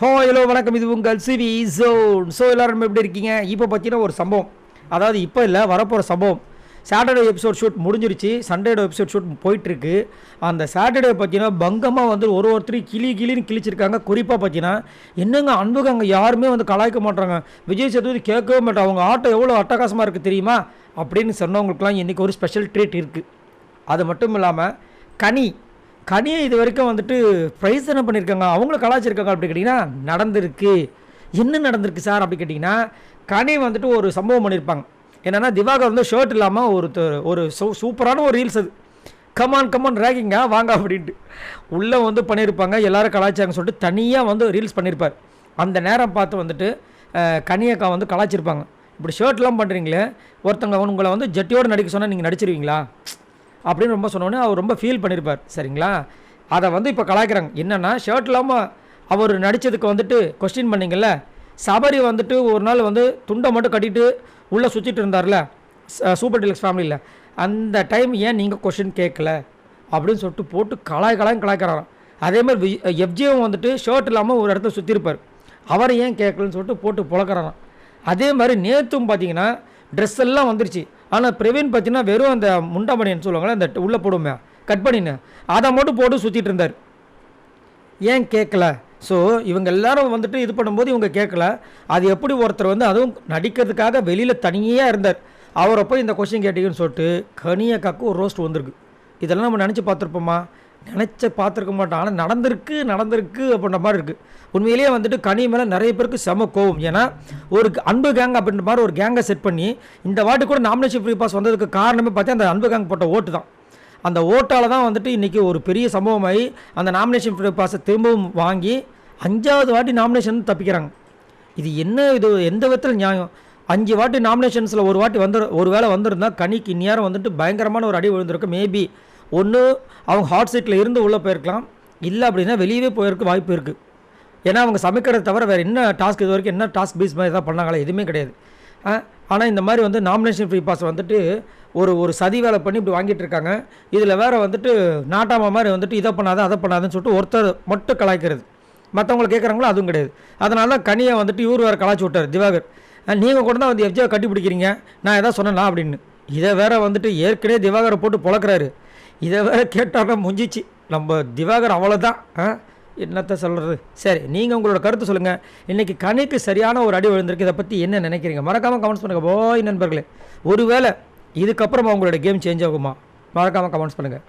Hello வணக்கம். இது உங்கள் சிவி ஜோன். ஸோ எல்லோரும் எப்படி இருக்கீங்க? இப்போ பார்த்தீங்கன்னா ஒரு சம்பவம், அதாவது இப்போ இல்லை வரப்போகிற சம்பவம். சாட்டர்டே எபிசோட் ஷூட் முடிஞ்சிருச்சு, சண்டேடோ எபிசோட் ஷூட் போயிட்டுருக்கு. அந்த சாட்டர்டே பார்த்தீங்கன்னா பங்கமாக வந்து ஒருத்தரையும் கிளின்னு கிழிச்சிருக்காங்க. குறிப்பாக பார்த்தீங்கன்னா என்னங்க அன்புக்கு அங்கே யாருமே வந்து கலாய்க்க மாட்டாங்க. விஜய் சேதுபதி கேட்கவே மாட்டாங்க. அவங்க ஆட்டம் எவ்வளோ அட்டகாசமாக இருக்குது தெரியுமா அப்படின்னு சொன்னவங்களுக்குலாம் இன்றைக்கி ஒரு ஸ்பெஷல் ட்ரீட் இருக்குது. அது மட்டும் இல்லாமல் கனியை இது வரைக்கும் வந்துட்டு ப்ரைஸ் என்ன பண்ணியிருக்காங்க, அவங்கள கலாச்சிருக்காங்க அப்படி கேட்டிங்கன்னா நடந்திருக்கு. என்ன நடந்திருக்கு சார் அப்படி கேட்டிங்கன்னா, கனி வந்துட்டு ஒரு சம்பவம் பண்ணியிருப்பாங்க. என்னென்னா திவாகர் வந்து ஷர்ட் இல்லாமல் ஒரு சூப்பரான ஒரு ரீல்ஸ், அது கமான் ரேகிங்க வாங்க அப்படின்ட்டு உள்ளே வந்து பண்ணியிருப்பாங்க. எல்லோரும் கலாச்சாரங்க சொல்லிட்டு தனியாக வந்து ரீல்ஸ் பண்ணியிருப்பார். அந்த நேரம் பார்த்து வந்துட்டு கனியக்கா வந்து கலாச்சிருப்பாங்க. இப்படி ஷர்ட்லாம் பண்ணுறீங்களே, ஒருத்தங்க உங்களை வந்து ஜட்டியோடு நடிக்க சொன்னால் நீங்கள் நடிச்சிருவீங்களா அப்படின்னு ரொம்ப சொன்னோன்னே அவர் ரொம்ப ஃபீல் பண்ணியிருப்பார். சரிங்களா, அதை வந்து இப்போ கலாய்க்கிறாங்க. என்னென்னா ஷர்ட் இல்லாமல் அவர் நடித்ததுக்கு வந்துட்டு கொஸ்டின் பண்ணிங்கள்ல, சபரி வந்துட்டு ஒரு நாள் வந்து துண்டை மட்டும் கட்டிட்டு உள்ளே சுற்றிட்டு இருந்தார்ல சூப்பர் டீலக்ஸ் ஃபேமிலியில், அந்த டைம் ஏன் நீங்கள் கொஸ்டின் கேட்கல அப்படின்னு சொல்லிட்டு போட்டு கலாய்க்கிறாராம். அதே மாதிரி எஃப்ஜியும் வந்துட்டு ஷர்ட் இல்லாமல் ஒரு இடத்துல சுற்றிருப்பார், அவரை ஏன் கேட்கலன்னு சொல்லிட்டு போட்டு புழக்கிறாராம். அதே மாதிரி நேற்றும் பார்த்தீங்கன்னா ட்ரெஸ் எல்லாம் வந்துருச்சு, ஆனால் பிரவீன் பார்த்தீங்கன்னா வெறும் அந்த முண்டாமணின்னு சொல்லுவாங்களே, அந்த உள்ளே போடுமே கட் பண்ணின்னு அதை மட்டும் போட்டு சுற்றிட்டு இருந்தார். ஏன் கேட்கல? ஸோ இவங்க எல்லாரும் வந்துட்டு இது பண்ணும்போது இவங்க கேட்கல. அது எப்படி ஒருத்தர் வந்து அதுவும் நடிக்கிறதுக்காக வெளியில் தனியாக இருந்தார், அவரை போய் இந்த கொஸ்டின் கேட்டீங்கன்னு சொல்லிட்டு கனியக்காக்கு ஒரு ரோஸ்ட் வந்திருக்கு. இதெல்லாம் நம்ம நினச்சி பார்த்துருப்போமா? பார்த்துருக்க மாட்டோம். ஆனால் நடந்திருக்கு அப்படின்ற மாதிரி இருக்குது. உண்மையிலேயே வந்துட்டு கனி மேலே நிறைய பேருக்கு செம கோவம். ஏன்னா ஒரு அன்பு கேங் அப்படின்ற மாதிரி ஒரு கேங்கை செட் பண்ணி இந்த வாட்டி கூட நாமினேஷன் ஃப்ரீ பாஸ் வந்ததுக்கு காரணமே பார்த்தா அந்த அன்பு கேங் போட்ட ஓட்டு தான். அந்த ஓட்டால் தான் வந்துட்டு இன்றைக்கி ஒரு பெரிய சம்பவமாகி அந்த நாமினேஷன் ஃப்ரீ பாஸை திரும்பவும் வாங்கி 5வது வாட்டி நாமினேஷன் தப்பிக்கிறாங்க. இது எந்த விதத்தில் நியாயம்? 5 வாட்டி நாமினேஷன்ஸில் ஒரு வேளை வந்திருந்தால் கனிக்கு இந்நேரம் வந்துட்டு பயங்கரமான ஒரு அடி விழுந்திருக்கு. மேபி ஒன்று அவங்க ஹாட் சீட்டில் இருந்து உள்ளே போயிருக்கலாம், இல்லை அப்படின்னா வெளியவே போயிருக்க வாய்ப்பு இருக்குது. ஏன்னா அவங்க சமைக்கிறத தவிர வேறு என்ன டாஸ்க் இது வரைக்கும் என்ன டாஸ்க் பேஸ் மாதிரி தான் பண்ணாங்களே, எதுவுமே கிடையாது. ஆனால் இந்த மாதிரி வந்து நாமினேஷன் ஃப்ரீ பாஸ் வந்துட்டு ஒரு சதி வேலை பண்ணி இப்படி வாங்கிட்டு இருக்காங்க. இதில் வேறு வந்துட்டு நாட்டாம மாதிரி வந்துட்டு இதை அதை பண்ணாதுன்னு சொல்லிட்டு ஒருத்தர் மட்டும் கலாய்க்கிறது, மற்றவங்களை கேட்குறாங்களோ அதுவும் கிடையாது. அதனால தான் கனியை வந்துட்டு இவர் வேறு கலாய்ச்சி விட்டார் திவாகர். நீங்கள் கூட தான் வந்து எஃப்ஜியை கட்டி பிடிக்கிறீங்க, நான் எதாவது சொன்னேன்னா அப்படின்னு. இதை வேற வந்துட்டு ஏற்கனவே திவாகரை போட்டு பொழக்கிறாரு. இதை வேறு கேட்டால் முடிஞ்சிச்சு நம்ம திவாகர், அவ்வளோதான். என்னத்தை சொல்கிறது? சரி, நீங்கள் உங்களோட கருத்து சொல்லுங்கள். இன்றைக்கி கனிக்கு சரியான ஒரு அடி விழுந்திருக்கு, இதை பற்றி என்ன நினைக்கிறீங்க? மறக்காமல் கமெண்ட்ஸ் பண்ணுங்கள் போய் நண்பர்களே. ஒருவேளை இதுக்கப்புறம் அவங்களோட கேம் சேஞ்ச் ஆகுமா? மறக்காமல் கமெண்ட்ஸ் பண்ணுங்கள்.